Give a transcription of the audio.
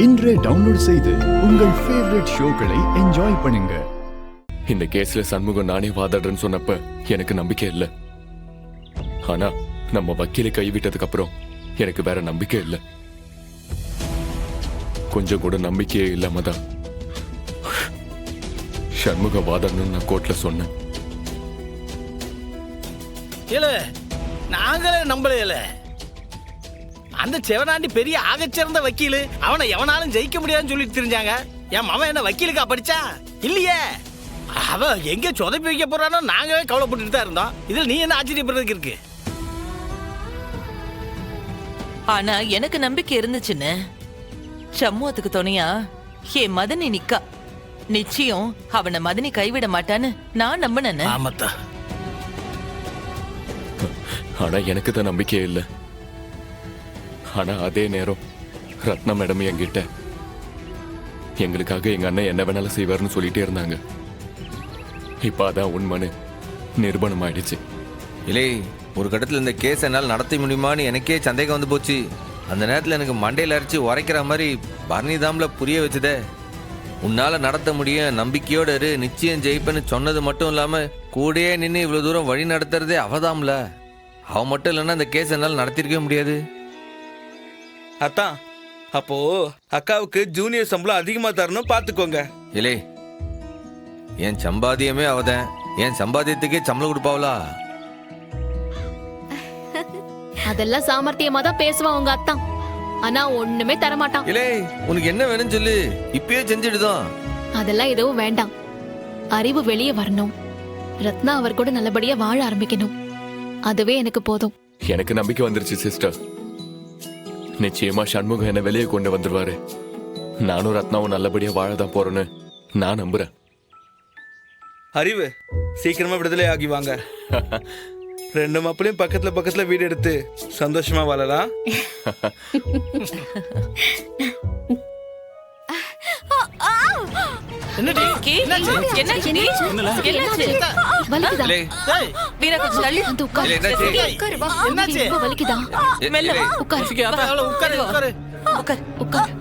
இன்றே டவுன்லோட் செய்து உங்கள் ஃபேவரட் ஷோக்களை என்ஜாய் பண்ணுங்க. இந்த கேஸ்ல சண்முகம் நானே வாதாடுறேன்னு சொன்னப்ப எனக்கு நம்பிக்கை இல்லை. ஆனா நம்ம வக்கீலை கைவிட்டதுக்கு அப்புறம் எனக்கு வேற நம்பிக்கை இல்லை. கொஞ்சம் கூட நம்பிக்கையே இல்லாம தான் சண்முகம் வாதாடணும்னு நான் கோர்ட்ல சொன்னேன். இல்ல நாங்களே நம்பல. அந்த செவனாண்டி பெரிய ஆகச்சிறந்த வக்கீல், அவனை எவனாலும் ஜெயிக்க முடியாதுன்னு சொல்லிட்டு தெரிஞ்சாங்க. என் மவன் என்ன வக்கீலுக்கா படிச்சா? இல்லையே. அவன் எங்க சொதப்பி வைக்க போறானோ நாங்களே கவலைப்பட்டு தான் இருந்தோம். இதுல நீ என்ன ஆச்சரியப்படுறதுக்கு இருக்கு? ஆனா எனக்கு நம்பிக்கை இருந்துச்சுன்னு சண்முகத்துக்கு துணையா என் மதனி நிக்கா. நிச்சயம் அவனை மதனி கைவிட மாட்டான்னு நான் நம்பினேன். ஆமாத்தா. ஆனா எனக்கு தான் நம்பிக்கையே இல்லை. ஆனா அதே நேரம் ரத்னா மேடம் என்கிட்ட எங்களுக்காக எங்க அண்ணன் என்ன வேணாலும் செய்வார்னு சொல்லிட்டே இருந்தாங்க. இப்ப அதான் உண்மைன்னு நிரூபணம் ஆயிடுச்சு. இல்லை, ஒரு கட்டத்தில் இந்த கேஸ் என்னால் நடத்த முடியுமான்னு எனக்கே சந்தேகம் வந்து போச்சு. அந்த நேரத்தில் எனக்கு மண்டையில் அரைச்சி உரைக்கிற மாதிரி பரணிதாம்ல புரிய வச்சுதே. உன்னால நடத்த முடியும், நம்பிக்கையோடு இரு, நிச்சயம் ஜெயிப்பேன்னு சொன்னது மட்டும் இல்லாம கூடயே நின்று இவ்வளவு தூரம் வழி நடத்துறதே அவதாம்ல. அவ மட்டும் இல்லைன்னா இந்த கேஸ் என்னால் நடத்திருக்கவே முடியாது. அத்தான், அப்போ அக்காவுக்கு ஜூனியர் சம்பளம் அதிகமா தரணும் பாத்துக்கோங்க. இல்லை, என் சம்பாத்தியமே அவதான். என் சம்பாத்தியத்துக்கே சம்பளம் கொடுப்பாவளா? அதெல்லாம் சாமர்த்தியமா தான் பேசுவான் உங்க அத்தான். ஆனா ஒண்ணுமே தரமாட்டான். இல்லை, உனக்கு என்ன வேணும்னு சொல்லு, இப்பயே செஞ்சுடுதான். அதெல்லாம் எதுவும் வேண்டாம். அறிவு வெளியே வரணும். ரத்னா அவர் கூட நல்லபடியா வாழ ஆரம்பிக்கணும். அதுவே எனக்கு போதும். எனக்கு நம்பிக்கை வந்துருச்சு சிஸ்டர். நிச்சயமா சண்முகம் என்ன வெளியே கொண்டு வந்துருவாரு. நானும் ரத்னாவும் நல்லபடியா வாழதான் போறேன்னு நான் நம்புறேன். அறிவு, சீக்கிரமா விடுதலை ஆகி வாங்க. ரெண்டு மாப்பிளையும் பக்கத்துல பக்கத்துல வீடு எடுத்து சந்தோஷமா வாழலாம். என்னடி? என்னாச்சு? வலிக்குதா? இல்லை, வீரா கொஞ்சம் தள்ளி வந்து உட்காரு. இல்லை, என்னாச்சு? என்னாச்சு? ரொம்ப வலிக்குதா? மெல்ல வா. உட்காரு. உட்காரு. உட்கார். உட்காரு.